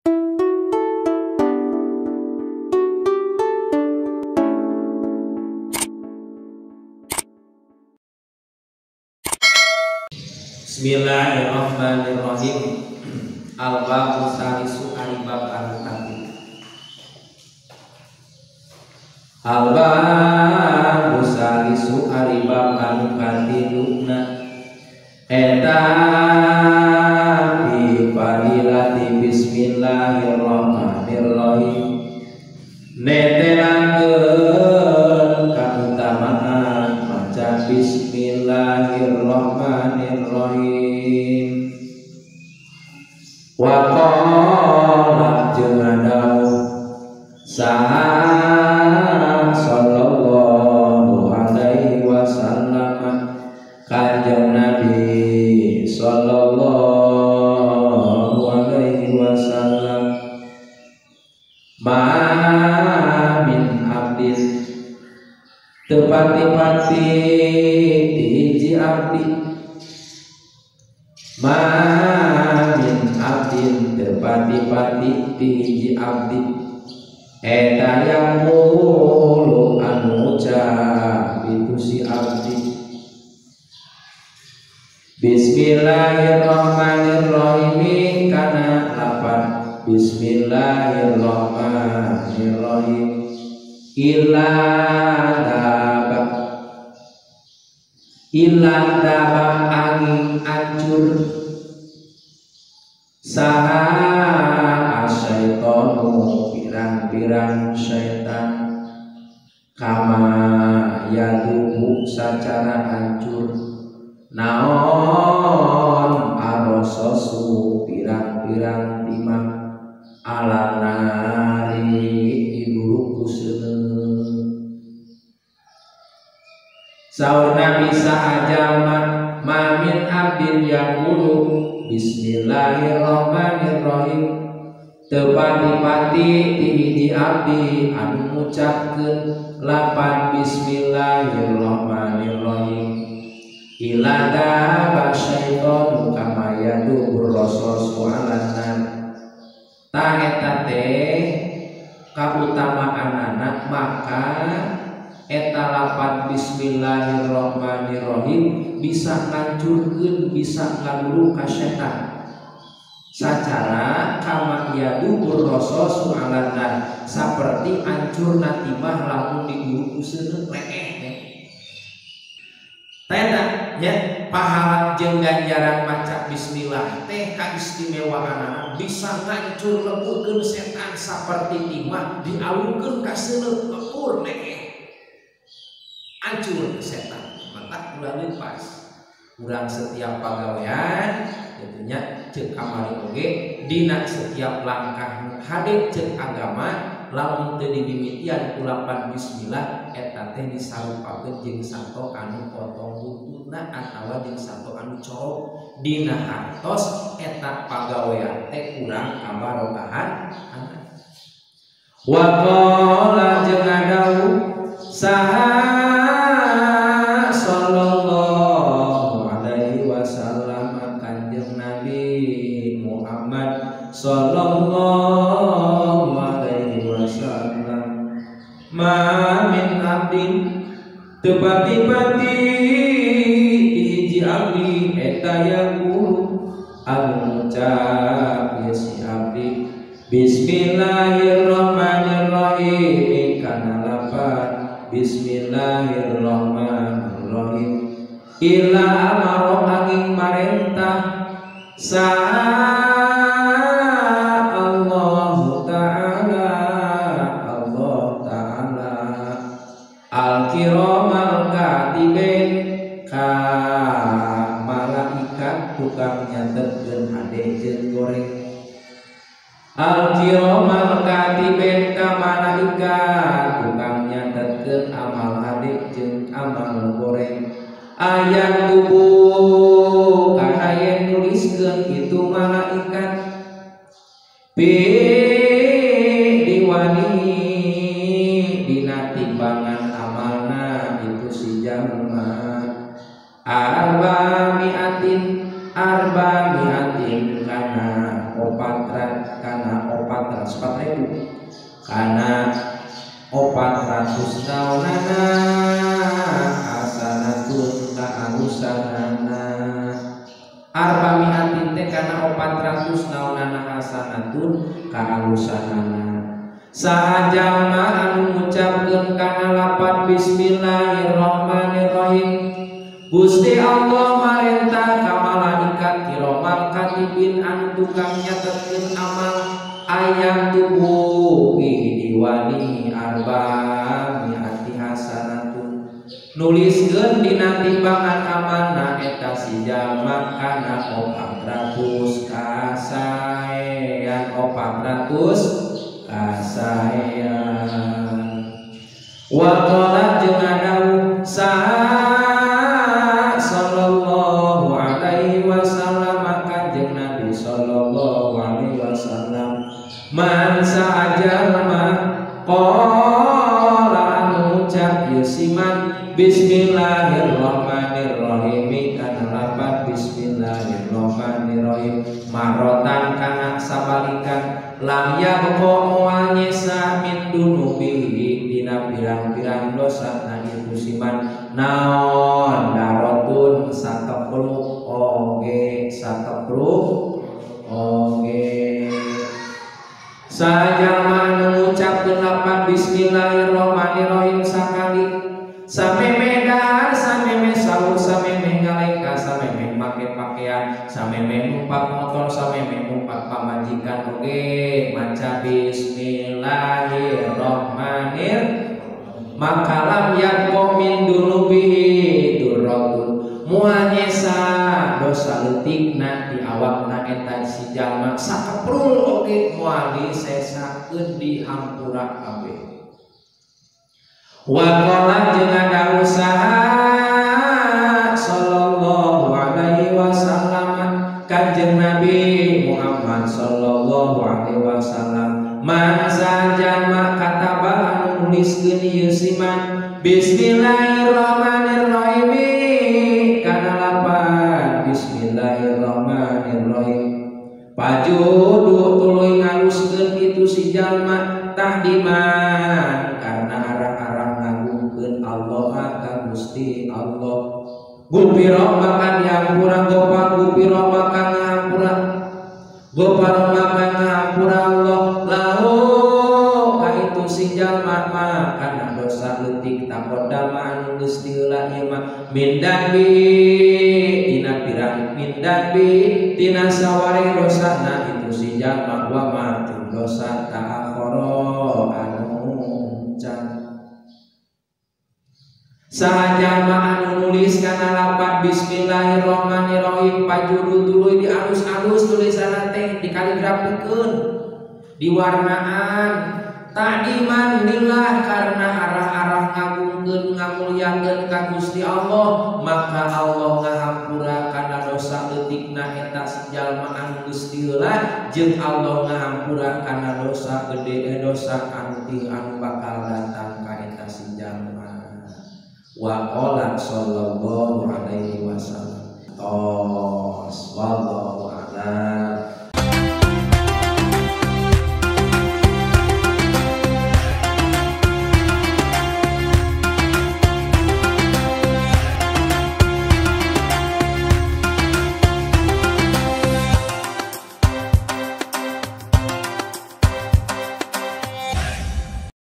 Bismillahirrahmanirrahim. Al-babu salisu aribab al-hati. Al-babu salisu aribab al-hati lukna eta bi fadilati bismillahirrahmanirrahim. Netelakeun kautamaan maca bismillahirrahmanirrahim. Wa qala jeung saha sallallahu alaihi wasallam kanjeng Nabi sallallahu alaihi wasallam ma min abdin tepati-pati hiji abdi ma min abdin tepati-pati hiji abdi eta yang mulu anu ucap itu si abdi Bismillahirrahmanirrahim kana lapan Bismillahirrahmanirrahim illa daba angin ancur saha asyaitonu pirang-pirang syaitan kama yaduhu secara hancur naon arososu pirang-pirang timah ala nari iduru kuseun saur Nabi sa'ajalman mamin abdin yang mulu Bismillahirrahmanirrahim tepati-pati ti hiji abdi anu ngucapkeun lapan Bismillahirrahmanirrahim ilada basyaitonu kama yadubur rasul alanan ta eta teh kautamaanana maka eta lapan Bismillahirrahmanirrahim bisa ngancurkeun bisa ngadulu ka setan sacara kama yadubur rasul alanan saperti ancurna timah lamun diguru kuseun leeh tena nya pahala jeung ganjaran maca bismillah teh kaistimewaanna bisa ngancur lemurkeun setan saperti timah dialungkeun ka seuneu lepur neeh ancur setan mata ulangeun pas urang setiap pagawean tentunya ceuk amali oge dina setiap langkah hade ceuk agama lamun teu dimimitian kulapan bismillah eta teh disarupakeun jeung sato anu potong buntutna atawa jeung sato anu corok dina hartos eta pagawean teh kurang kabarokahan wa qala jeung adawu saha sallallahu alaihi wasallam kanjeng Nabi Muhammad sallallahu alaihi wasallam ma min abdin tepati-pati hiji abdi eta yang guru anu ngucap ya si abdi Bismillahirrahmanirrahim kana lapan Bismillahirrahmanirrahim illa amaro angin marentah sa Allah Ta'ala al-kiramal katibin ka malaikat tukang nyatetkeun hade jeung goreng al-kiramal katibin ka malaikat tukang nyatetkeun amal hade jeung amal goreng ayat tubuh kana yen nuliskeun itu malaikat diwani dina timbangan amalna itu si jalma arba miatin kana lapan 4.000 karena 400 naunana hasanatun ka'alusanana arba'mi'atin teh karena 400 naunana hasanatun ka'alusanana sahajalma anu ngucapkeun kana lapan bismillahirrahmanirrahim Gusti Allah marentah ka malaikat kiromal katibin anu tukang nyatetkeun amal ayam tubuh diwani arba'mi'ati hasanatun nuliskeun dina timbangan amalna eta si jalma kana 400 kasaean 400 kasaean wa qala jeung adawu sallallahu alaihi wasallam kanjeng Nabi sallallahu alaihi wasallam man sa'ajalma qala anu ucap yusiman bismillahirrahmanirrahim kana lapan bismillahirrahmanirrahim marotan kana sabalikan lam yabqa moal nyesa min dunubihi dina pirang-pirang dosa na itu siman naon darotun sakepruk oge sajalma mengucapkeun lapan bismillahirrahmanirrahim sakali sameme dahar sameme sahur sameme ngalengka sameme make pakaian sameme numpak motor sameme numpak pamajikan oge maca bismillahirrahmanirrahim maka lam yakko min dunubihi durratun moal nyesa dosa leutikna di awakna eta si jalma sakeprul oge moal disesakeun dihampura kabeh wa qala jeung adawu sallallahu alaihi wasallam kanjeng Nabi Muhammad sallallahu alaihi wasallam man sajama kataba anu nuliskeun ieu siman bismillahirrahmanirrahim kana lapan bismillahirrahmanirrahim pajudu tuluy ngaluskeun kitu si jalma tahdiman karena arah-arah ngagungkeun Allah ka Gusti Allah gupiro maka dihampura gopa gupiro maka ngahampura goparo maka ngahampura Allah lahu ka itu si jalma mah kana dosa leutik takodama anu geus diheula ieu mah mindan bi dina pirang mindan bi tina sawari dosana itu si jalma wa ma dosa ta'akhara anu can sajalma anu nulis kana lapan bismillahirrahmanirrahim pajudu tuluy dialus-alus tulisanna teh dikaligrafikeun diwarnaan tadiman lillah karena arah-arah ngagungkeun ngamulyakeun ka Gusti Allah maka Allah ngahampura kana dosa leutikna eta si jalma anu geus diheula jeung Allah ngahampura kana dosa gede dosa anu bakal datang ka eta si jalma wa qala sallallahu alaihi wasallam wallahu a'lam.